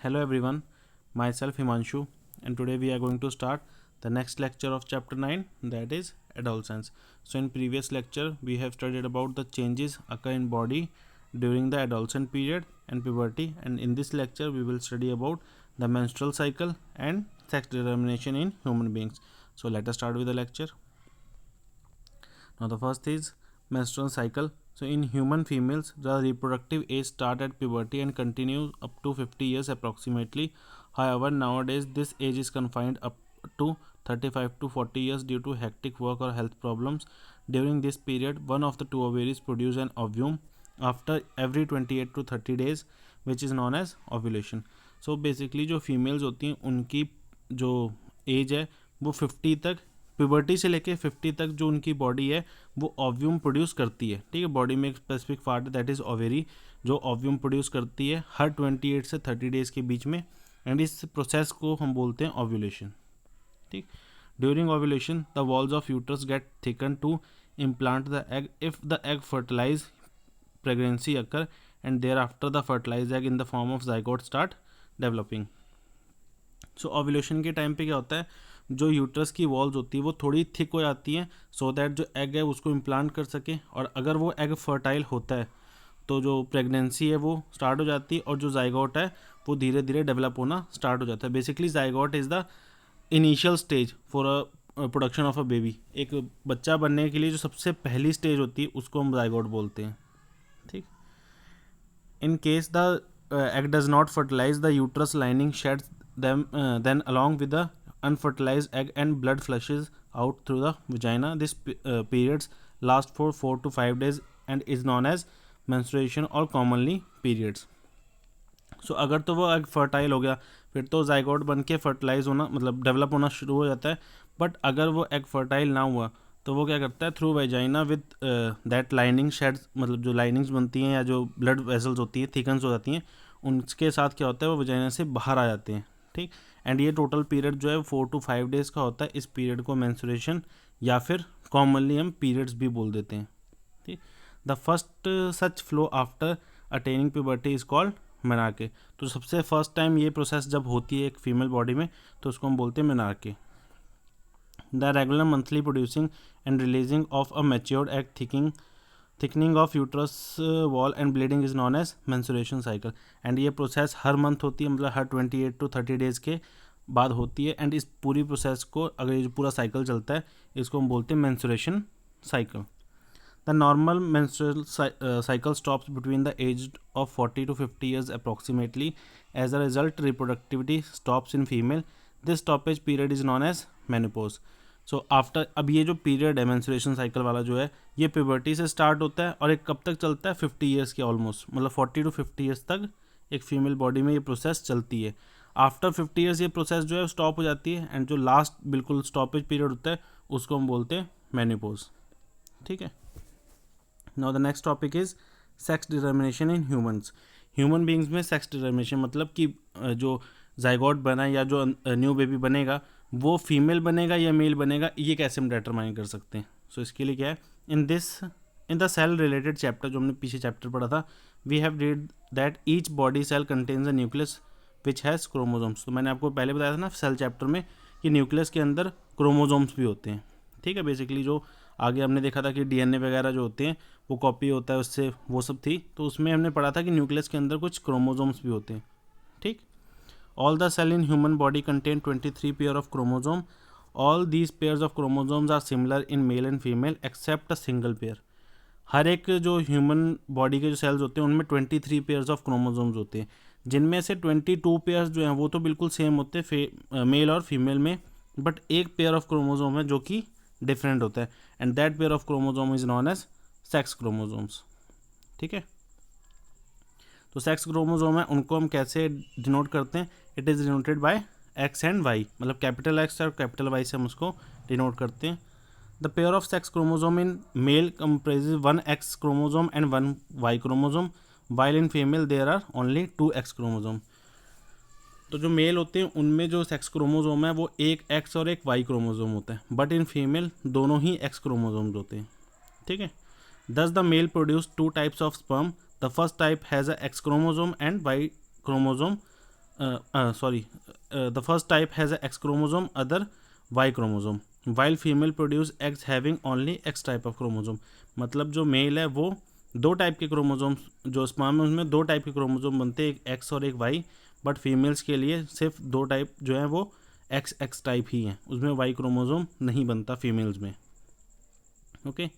Hello everyone, myself Himanshu, and today we are going to start the next lecture of chapter 9, that is adolescence. So in previous lecture we have studied about the changes occur in body during the adolescent period and puberty, and in this lecture we will study about the menstrual cycle and sex determination in human beings. So let us start with the lecture. Now the first is menstrual cycle. So in human females, the reproductive age starts at puberty and continues up to 50 years approximately. However, nowadays this age is confined up to 35 to 40 years due to hectic work or health problems. During this period, one of the two ovaries produce an ovum after every 28 to 30 days, which is known as ovulation. So basically जो females होती हैं उनकी जो as है वो 50 तक, puberty से लेके 50 तक जो उनकी बॉडी है वो ओव्यूम प्रोड्यूस करती है. ठीक है, बॉडी में एक स्पेसिफिक पार्ट है दैट इज ओवेरी जो ओव्यूम प्रोड्यूस करती है हर 28 से 30 डेज के बीच में, एंड इस प्रोसेस को हम बोलते हैं ओव्यूलेशन. ठीक, during ovulation the walls of uterus get thicken to implant the egg. If the egg fertilize pregnancy occur and thereafter the fertilize egg in the form of zygote start developing. So ovulation के time पे क्या होता है, जो uterus की walls होती है वो थोड़ी थिक हो जाती हैं सो दैट जो एग है उसको इम्प्लांट कर सके, और अगर वो एग फर्टाइल होता है तो जो प्रेगनेंसी है वो स्टार्ट हो जाती है और जो जाइगोट है वो धीरे धीरे डेवलप होना स्टार्ट हो जाता है. Basically zygote is the initial stage for a production of a baby. एक बच्चा बनने के लिए जो सबसे पहली स्टेज होती है उसको हम जाइगोट बोलते हैं. ठीक, in case the egg does not fertilize, the uterus lining sheds them, then along with the unfertilized egg, and blood flushes out through the vagina. This periods last for 4 to 5 days and is known as menstruation or commonly periods. सो अगर तो वो egg fertile हो गया फिर तो zygote बन के fertilise होना मतलब डेवलप होना शुरू हो जाता है. बट अगर वो एग फर्टाइल ना हुआ तो वो क्या करता है, through vagina with that lining shades, मतलब जो लाइनिंग्स बनती हैं या जो ब्लड वेसल्स होती हैं थिकन्स हो जाती हैं, उनके साथ क्या होता है वो वेजाइना से बाहर आ जाते हैं. ठीक, एंड ये टोटल पीरियड जो है 4 to 5 डेज़ का होता है. इस पीरियड को मेंस्ट्रुएशन या फिर कॉमनली हम पीरियड्स भी बोल देते हैं. ठीक, the first such flow after attaining puberty is called menarche. तो सबसे फर्स्ट टाइम ये प्रोसेस जब होती है एक फीमेल बॉडी में तो उसको हम बोलते हैं menarche. The regular monthly producing and releasing of a matured egg, thickening of uterus wall and bleeding is known as menstruation cycle. And ये प्रोसेस हर मंथ होती है, मतलब हर 28 to 30 डेज़ के बाद होती है. एंड इस पूरी प्रोसेस को, अगर ये पूरा साइकिल चलता है, इसको हम बोलते हैं menstruation cycle. The normal menstrual cycle stops between the age of 40 to 50 years approximately. As a result, reproductivity stops in female. This stoppage period is known as menopause. So after, अब ये जो period है menstruation cycle वाला जो है ये puberty से start होता है और एक कब तक चलता है 50 ईयर्स के ऑलमोस्ट, मतलब 40 to 50 ईयर्स तक एक फीमेल बॉडी में ये प्रोसेस चलती है. आफ्टर 50 ईयर्स ये प्रोसेस जो है स्टॉप हो जाती है, एंड जो लास्ट बिल्कुल स्टॉपेज पीरियड होता है उसको हम बोलते हैं मेनोपॉज. ठीक है. Now the next topic is sex determination in humans. Human beings में सेक्स डिटर्मिनेशन मतलब कि जो जाइगोट बना या जो न्यू बेबी बनेगा वो फीमेल बनेगा या मेल बनेगा, ये कैसे हम डिटरमाइन कर सकते हैं. सो इसके लिए क्या है, in the cell related chapter जो हमने पीछे चैप्टर पढ़ा था, we have read that each body cell contains a nucleus which has chromosomes. तो मैंने आपको पहले बताया था ना सेल चैप्टर में कि न्यूक्लियस के अंदर क्रोमोजोम्स भी होते हैं. ठीक है, बेसिकली जो आगे हमने देखा था कि डीएनए वगैरह जो होते हैं वो कॉपी होता है उससे, वो सब थी, तो उसमें हमने पढ़ा था कि न्यूक्लियस के अंदर कुछ क्रोमोजोम्स भी होते हैं. ठीक, all the cell in human body contain 23 pair of chromosome. All these pairs of chromosomes are similar in male and female except a single pair. हर एक जो ह्यूमन बॉडी के जो सेल्स होते हैं उनमें 23 पेयर्स ऑफ क्रोमोजोम्स होते हैं, जिनमें से 22 पेयर्स जो हैं वो तो बिल्कुल सेम होते हैं मेल और फीमेल में, बट एक पेयर ऑफ क्रोमोजोम है जो कि डिफरेंट होता है, and that pair of chromosome is known as sex chromosomes. ठीक है, तो सेक्स क्रोमोजोम है उनको हम कैसे डिनोट करते हैं, it is denoted by X and Y, मतलब कैपिटल एक्स और कैपिटल वाई से हम उसको डिनोट करते हैं. The pair of sex chromosome in male comprises 1 X chromosome and 1 Y chromosome, while in female there are only 2 X chromosome. तो जो mail होते हैं उनमें जो सेक्स क्रोमोजोम है वो एक एक्स और एक वाई क्रोमोजोम होता है, बट इन फीमेल दोनों ही एक्स क्रोमोजोम्स होते हैं. ठीक है, thus the male produce 2 types of sperm. The first type has a X chromosome and Y chromosome the first type has a X chromosome, other Y chromosome, while female produce eggs having only X type of chromosome. मतलब जो mail है वो दो type के chromosome, जो sperm है उसमें दो टाइप के क्रोमोजोम बनते हैं, एक एक्स और एक वाई, बट फीमेल्स के लिए सिर्फ दो टाइप जो है वो एक्स टाइप ही हैं, उसमें वाई क्रोमोजोम नहीं बनता फीमेल्स में. Okay,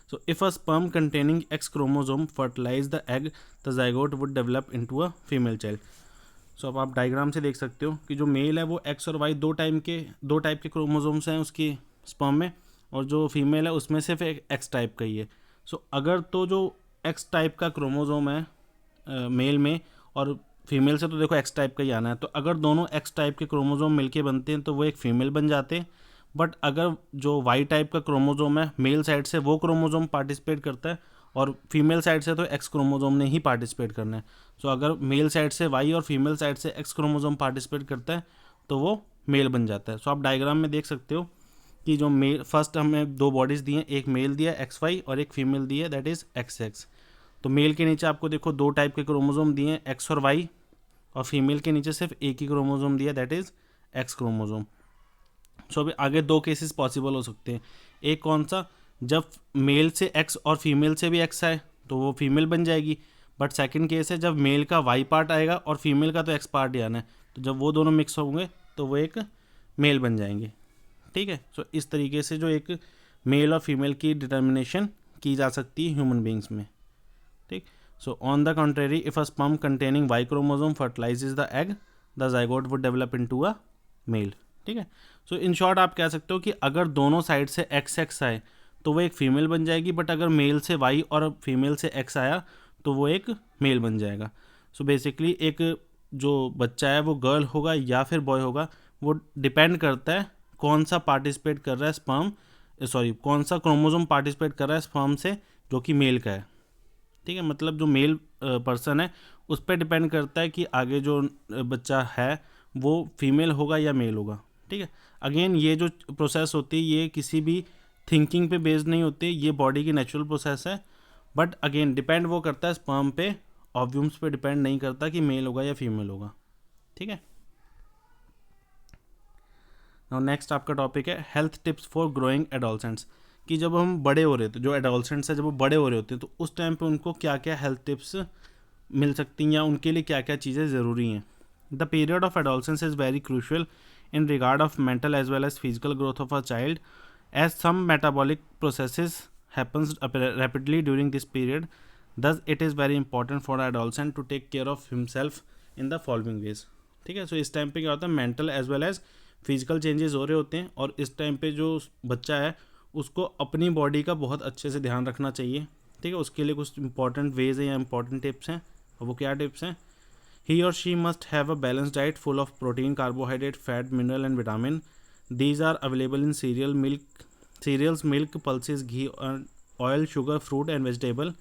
so if a sperm containing X chromosome fertilize the egg, the zygote would develop into a female child. सो अब आप डायग्राम से देख सकते हो कि जो मेल है वो एक्स और वाई दो टाइप के क्रोमोजोम्स हैं उसकी स्पर्म में, और जो फीमेल है उसमें सिर्फ एक एक्स टाइप का ही है. सो अगर तो जो एक्स टाइप का क्रोमोजोम है मेल में, और फीमेल से तो देखो एक्स टाइप का ही आना है, तो अगर दोनों एक्स टाइप के क्रोमोजोम मिलके बनते हैं तो वो एक फीमेल बन जाते हैं. बट अगर जो वाई टाइप का क्रोमोजोम है मेल साइड से वो क्रोमोजोम पार्टिसिपेट करता है, और फीमेल साइड से तो एक्स क्रोमोजोम ने ही पार्टिसिपेट करना है. सो अगर मेल साइड से वाई और फीमेल साइड से एक्स क्रोमोजोम पार्टिसिपेट करता है तो वो मेल बन जाता है. सो आप डायग्राम में देख सकते हो कि जो मेल, फर्स्ट हमें दो बॉडीज़ दी हैं, एक मेल दिया एक्स वाई और एक फीमेल दी है दैट इज़ एक्स एक्स. तो मेल के नीचे आपको देखो दो टाइप के क्रोमोजोम दिए हैं एक्स और वाई, और फीमेल के नीचे सिर्फ एक ही क्रोमोजोम दिया दैट इज़ एक्स क्रोमोजोम. सो अभी आगे दो केसेस पॉसिबल हो सकते हैं. एक कौन सा, जब मेल से एक्स और फीमेल से भी एक्स आए तो वो फीमेल बन जाएगी. बट सेकंड केस है जब मेल का वाई पार्ट आएगा और फीमेल का तो एक्स पार्ट ही आना है, तो जब वो दोनों मिक्स होंगे तो वो एक मेल बन जाएंगे. ठीक है, सो इस तरीके से जो एक मेल और फीमेल की डिटर्मिनेशन की जा सकती है ह्यूमन बींग्स में. ठीक, so on the contrary if a sperm containing Y chromosome fertilises the egg, the zygote would develop into a male. ठीक है, सो इन शॉर्ट आप कह सकते हो कि अगर दोनों साइड से एक्स एक्स आए तो वो एक फीमेल बन जाएगी, बट अगर मेल से वाई और फीमेल से एक्स आया तो वो एक मेल बन जाएगा. सो बेसिकली एक जो बच्चा है वो गर्ल होगा या फिर बॉय होगा, वो डिपेंड करता है कौन सा पार्टिसिपेट कर रहा है स्पर्म, कौन सा क्रोमोसोम पार्टिसिपेट कर रहा है स्पर्म से जो कि मेल का है. ठीक है, मतलब जो मेल पर्सन है उस पर डिपेंड करता है कि आगे जो बच्चा है वो फीमेल होगा या मेल होगा. ठीक है, अगेन ये जो प्रोसेस होती है ये किसी भी थिंकिंग पे बेस्ड नहीं होती, ये बॉडी की नेचुरल प्रोसेस है. बट अगेन डिपेंड वो करता है स्पर्म पे, ऑव्यूम्स पे डिपेंड नहीं करता कि मेल होगा या फीमेल होगा. ठीक है, नाउ नेक्स्ट आपका टॉपिक है health tips for growing adolescents. कि जब हम बड़े हो रहे थे, जो एडोलसेंट्स है जब वो बड़े हो रहे होते हैं तो उस टाइम पे उनको क्या क्या हेल्थ टिप्स मिल सकती हैं या उनके लिए क्या क्या चीज़ें ज़रूरी हैं. The period of adolescence is very crucial in regard of mental as well as physical growth of a child, as some metabolic processes happens rapidly during this period. Thus it is very important for an adolescent to take care of himself in the following ways. ठीक है, सो इस time पे क्या होता है, mental as well as physical changes हो रहे होते हैं, और इस टाइम पे जो बच्चा है उसको अपनी बॉडी का बहुत अच्छे से ध्यान रखना चाहिए. ठीक है, उसके लिए कुछ इंपॉर्टेंट वेज हैं या इंपॉर्टेंट टिप्स हैं, और वो क्या टिप्स हैं. He or she must have a balanced diet full of protein, carbohydrate, fat, mineral and vitamin. These are available in cereals, milk, pulses, ghee, oil, sugar, fruit and vegetable.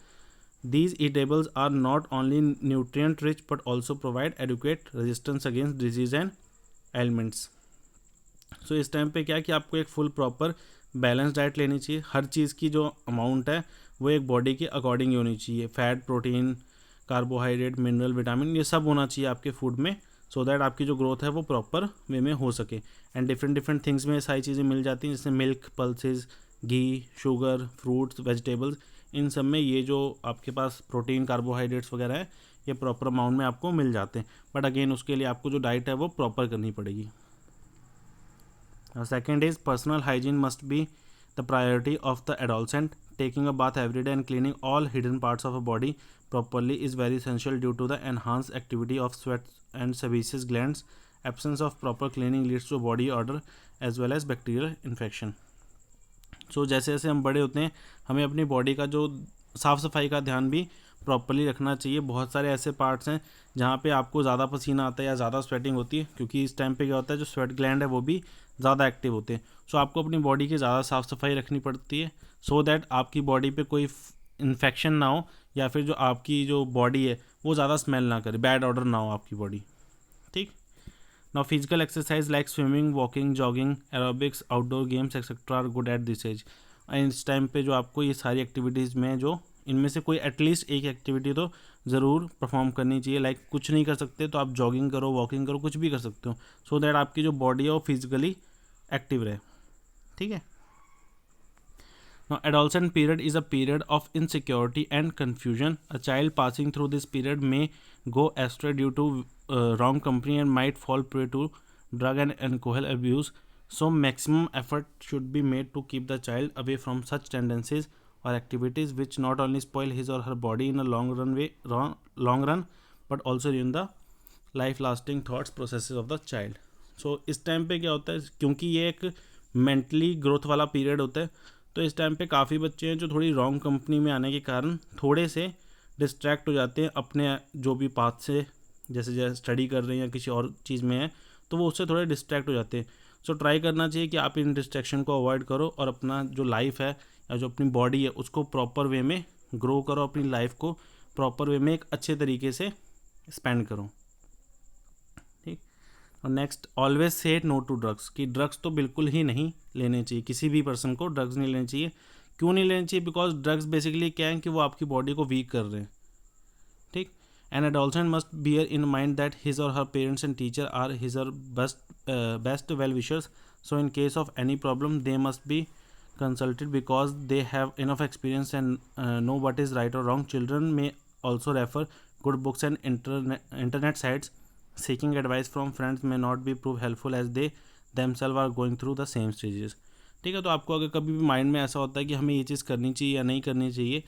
These eatables are not only nutrient rich but also provide adequate resistance against disease and ailments. So इस time पे क्या है कि आपको एक full proper balance diet लेनी चाहिए. हर चीज़ की जो अमाउंट है वो एक बॉडी के अकॉर्डिंग होनी चाहिए. Fat, protein, carbohydrate, mineral, vitamin, ये सब होना चाहिए आपके फूड में, सो दैट आपकी जो ग्रोथ है वो प्रॉपर वे में हो सके. एंड डिफरेंट थिंग्स में सारी चीज़ें मिल जाती हैं, जैसे मिल्क, पल्सेस, घी, शुगर, फ्रूट्स, वेजिटेबल्स, इन सब में ये जो आपके पास प्रोटीन, कार्बोहाइड्रेट्स वगैरह है ये प्रॉपर अमाउंट में आपको मिल जाते हैं. बट अगेन उसके लिए आपको जो डाइट है वो प्रॉपर करनी पड़ेगी. Second is personal hygiene must be the priority of the adolescent. Taking a bath every day and cleaning all hidden parts of a body properly is very essential due to the enhanced activity of sweat and sebaceous glands. Absence of proper cleaning leads to body odor as well as bacterial infection. So जैसे जैसे हम बड़े होते हैं हमें अपनी body का जो साफ़ सफाई का ध्यान भी प्रॉपरली रखना चाहिए. बहुत सारे ऐसे पार्ट्स हैं जहाँ पे आपको ज़्यादा पसीना आता है या ज़्यादा स्वेटिंग होती है, क्योंकि इस टाइम पे क्या होता है जो स्वेट ग्लैंड है वो भी ज़्यादा एक्टिव होते हैं. सो आपको अपनी बॉडी की ज़्यादा साफ़ सफाई रखनी पड़ती है, सो दैट आपकी बॉडी पे कोई इन्फेक्शन ना हो, या फिर जो आपकी जो बॉडी है वो ज़्यादा स्मेल ना करे, बैड ऑर्डर ना हो आपकी बॉडी. ठीक, now physical exercise like swimming, walking, jogging, aerobics, outdoor games etcetera are good at this age. इस टाइम पे जो आपको ये सारी एक्टिविटीज़ में जो इनमें से कोई एटलीस्ट एक एक्टिविटी तो ज़रूर परफॉर्म करनी चाहिए। लाइक कुछ नहीं कर सकते तो आप जॉगिंग करो, वॉकिंग करो, कुछ भी कर सकते हो, सो दैट आपकी जो बॉडी है वो फिजिकली एक्टिव रहे। ठीक है। Now, adolescent period is a period of insecurity and confusion. A child passing through this period may go astray due to wrong company and might fall prey to drug and alcohol abuse. So, maximum effort should be made to keep the child away from such tendencies or activities which not only spoil his or her body in a long run, but also ruin the life-lasting thoughts processes of the child. So, इस time पे क्या होता है, क्योंकि ये एक mentally growth वाला period होता है, तो इस टाइम पे काफ़ी बच्चे हैं जो थोड़ी रॉन्ग कंपनी में आने के कारण थोड़े से डिस्ट्रैक्ट हो जाते हैं अपने जो भी पाथ से, जैसे स्टडी कर रहे हैं या किसी और चीज़ में है, तो वो उससे थोड़े डिस्ट्रैक्ट हो जाते हैं। सो ट्राई करना चाहिए कि आप इन डिस्ट्रैक्शन को अवॉइड करो और अपना जो लाइफ है या जो अपनी बॉडी है उसको प्रॉपर वे में ग्रो करो, अपनी लाइफ को प्रॉपर वे में एक अच्छे तरीके से स्पेंड करो। ठीक। और next, always say no to drugs, कि ड्रग्स तो बिल्कुल ही नहीं लेने चाहिए, किसी भी पर्सन को ड्रग्स नहीं लेने चाहिए। क्यों नहीं लेने चाहिए? बिकॉज ड्रग्स बेसिकली क्या है कि वो आपकी बॉडी को वीक कर रहे हैं। ठीक। An adolescent must bear in mind that his or her parents and teacher are his or best well wishers, so in case of any problem they must be consulted because they have enough experience and know what is right or wrong. Children may also refer good books and internet sites. Seeking advice from friends may not be prove helpful as they themselves are going through the same stages. ठीक है। तो आपको अगर कभी भी mind में ऐसा होता है कि हमें ये चीज़ करनी चाहिए या नहीं करनी चाहिए,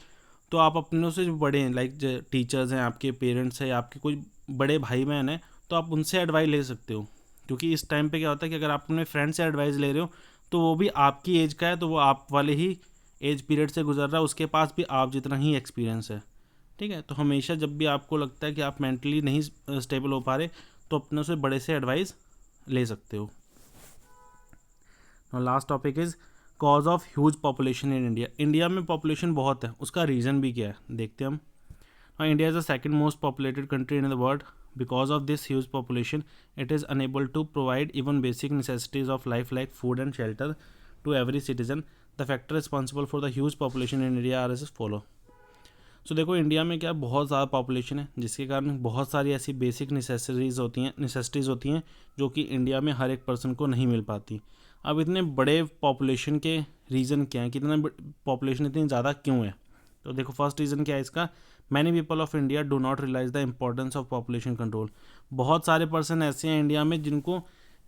तो आप अपनों से जो बड़े हैं, लाइक टीचर्स हैं, आपके पेरेंट्स हैं, आपके कोई बड़े भाई बहन हैं, तो आप उनसे एडवाइस ले सकते हो। क्योंकि इस टाइम पे क्या होता है कि अगर आप अपने फ्रेंड से एडवाइस ले रहे हो तो वो भी आपकी एज का है, तो वो आप वाले ही एज पीरियड से गुजर रहा है, उसके पास भी आप जितना ही एक्सपीरियंस है। ठीक है। तो हमेशा जब भी आपको लगता है कि आप मेंटली नहीं स्टेबल हो पा रहे, तो अपने से बड़े से एडवाइस ले सकते हो। Last topic is cause of huge population in India. India में पॉपुलेशन बहुत है, उसका रीज़न भी क्या है देखते हैं हम। India is the second most populated country in the world. Because of this huge population, it is unable to provide even basic necessities of life like food and shelter to every citizen. The factor responsible for the huge population in India are as follow. So देखो, India में क्या बहुत ज़्यादा population है, जिसके कारण बहुत सारी ऐसी बेसिक नेसेसिटीज़ होती हैं जो कि इंडिया में हर एक पर्सन को नहीं मिल पाती। अब इतने बड़े पॉपुलेशन के रीज़न क्या है, कितना पॉपुलेशन इतनी ज़्यादा क्यों है? तो देखो, फर्स्ट रीज़न क्या है इसका, many people of India do not realise the importance of population control. बहुत सारे पर्सन ऐसे हैं इंडिया में जिनको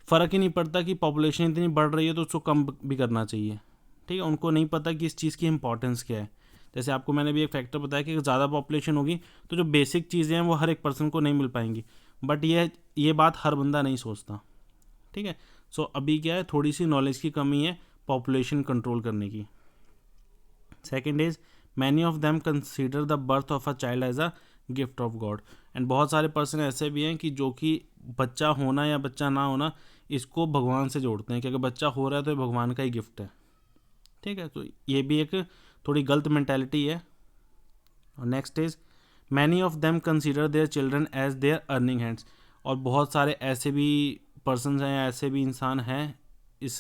फ़र्क ही नहीं पड़ता कि पॉपुलेशन इतनी बढ़ रही है तो उसको कम भी करना चाहिए। ठीक है। उनको नहीं पता कि इस चीज़ की इंपॉर्टेंस क्या है। जैसे आपको मैंने भी एक फैक्टर बताया कि ज़्यादा पॉपुलेशन होगी तो जो बेसिक चीज़ें हैं वो हर एक पर्सन को नहीं मिल पाएंगी, बट ये बात हर बंदा नहीं सोचता। ठीक है। सो अभी क्या है, थोड़ी सी नॉलेज की कमी है पॉपुलेशन कंट्रोल करने की। Second is many of them consider the birth of a child as a gift of God. And बहुत सारे पर्सन ऐसे भी हैं कि जो कि बच्चा होना या बच्चा ना होना इसको भगवान से जोड़ते हैं कि अगर बच्चा हो रहा है तो ये भगवान का ही गिफ्ट है। ठीक है। तो ये भी एक थोड़ी गलत मैंटेलिटी है। और next is many of them consider their children as their earning hands. और बहुत सारे ऐसे भी पर्सन हैं या ऐसे भी इंसान हैं इस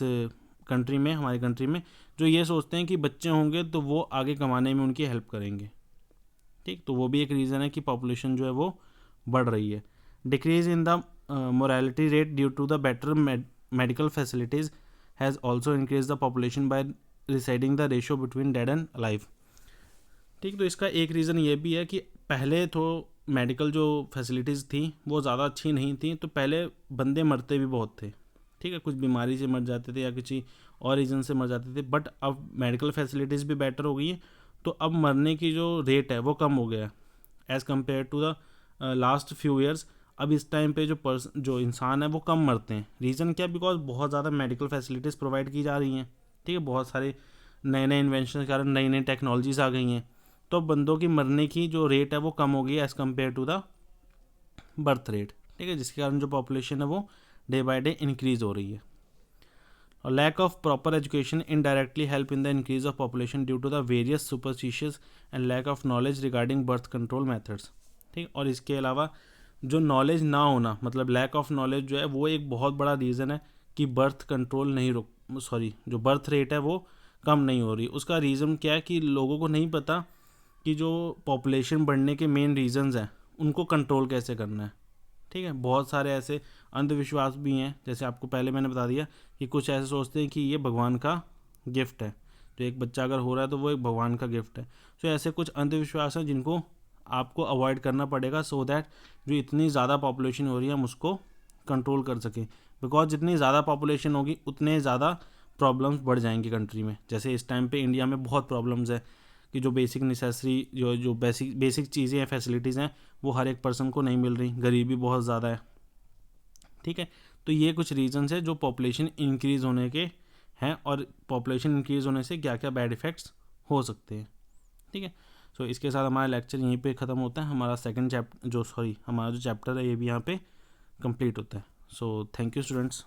कंट्री में, हमारी कंट्री में, जो ये सोचते हैं कि बच्चे होंगे तो वो आगे कमाने में उनकी हेल्प करेंगे। ठीक। तो वो भी एक रीज़न है कि पॉपुलेशन जो है वो बढ़ रही है। Decrease in the morality rate due to the better medical facilities has also increase the population by residing the ratio between dead and life. ठीक। तो इसका एक रीज़न ये भी है कि पहले तो मेडिकल जो फैसिलिटीज़ थी वो ज़्यादा अच्छी नहीं थी, तो पहले बंदे मरते भी बहुत थे। ठीक है। कुछ बीमारी से मर जाते थे या किसी और रीज़न से मर जाते थे, बट अब मेडिकल फैसिलिटीज़ भी बेटर हो गई हैं, तो अब मरने की जो रेट है वो कम हो गया है as compare to the last few years. अब इस टाइम पे जो इंसान है वो कम मरते हैं। रीज़न क्या? बिकॉज बहुत ज़्यादा मेडिकल फैसिलिटीज़ प्रोवाइड की जा रही हैं। ठीक है। बहुत सारे नए नए इन्वेंशन के कारण नई नई टेक्नोलॉजीज़ आ गई हैं, तो बंदों की मरने की जो रेट है वो कम हो गई है as compare to the birth rate. ठीक है। जिसके कारण जो पॉपुलेशन है वो डे बाय डे इंक्रीज़ हो रही है। और lack of proper education indirectly help in the increase of population due to the various superstitious and lack of knowledge regarding birth control methods. ठीक। और इसके अलावा जो नॉलेज ना होना, मतलब लैक ऑफ नॉलेज जो है वो एक बहुत बड़ा रीज़न है कि बर्थ कंट्रोल नहीं जो बर्थ रेट है वो कम नहीं हो रही। उसका रीज़न क्या है कि लोगों को नहीं पता कि जो पॉपुलेशन बढ़ने के मेन रीजंस हैं उनको कंट्रोल कैसे करना है। ठीक है, बहुत सारे ऐसे अंधविश्वास भी हैं, जैसे आपको पहले मैंने बता दिया कि कुछ ऐसे सोचते हैं कि ये भगवान का गिफ्ट है, तो एक बच्चा अगर हो रहा है तो वो एक भगवान का गिफ्ट है। तो ऐसे कुछ अंधविश्वास हैं जिनको आपको अवॉइड करना पड़ेगा, सो दैट जो इतनी ज़्यादा पॉपुलेशन हो रही है हम उसको कंट्रोल कर सकें। बिकॉज जितनी ज़्यादा पॉपुलेशन होगी उतने ज़्यादा प्रॉब्लम्स बढ़ जाएंगी कंट्री में। जैसे इस टाइम पे इंडिया में बहुत प्रॉब्लम्स है कि जो बेसिक नेसेसरी जो बेसिक चीज़ें हैं, फैसिलिटीज़ हैं, वो हर एक पर्सन को नहीं मिल रही, गरीबी बहुत ज़्यादा है। ठीक है, तो ये कुछ रीजंस है जो पॉपुलेशन इंक्रीज़ होने के हैं, और पॉपुलेशन इंक्रीज़ होने से क्या क्या बैड इफ़ेक्ट्स हो सकते हैं। ठीक है, सो इसके साथ हमारा लेक्चर यहीं पे ख़त्म होता है। हमारा सेकंड हमारा जो चैप्टर है ये भी यहाँ पे कंप्लीट होता है। So thank you students.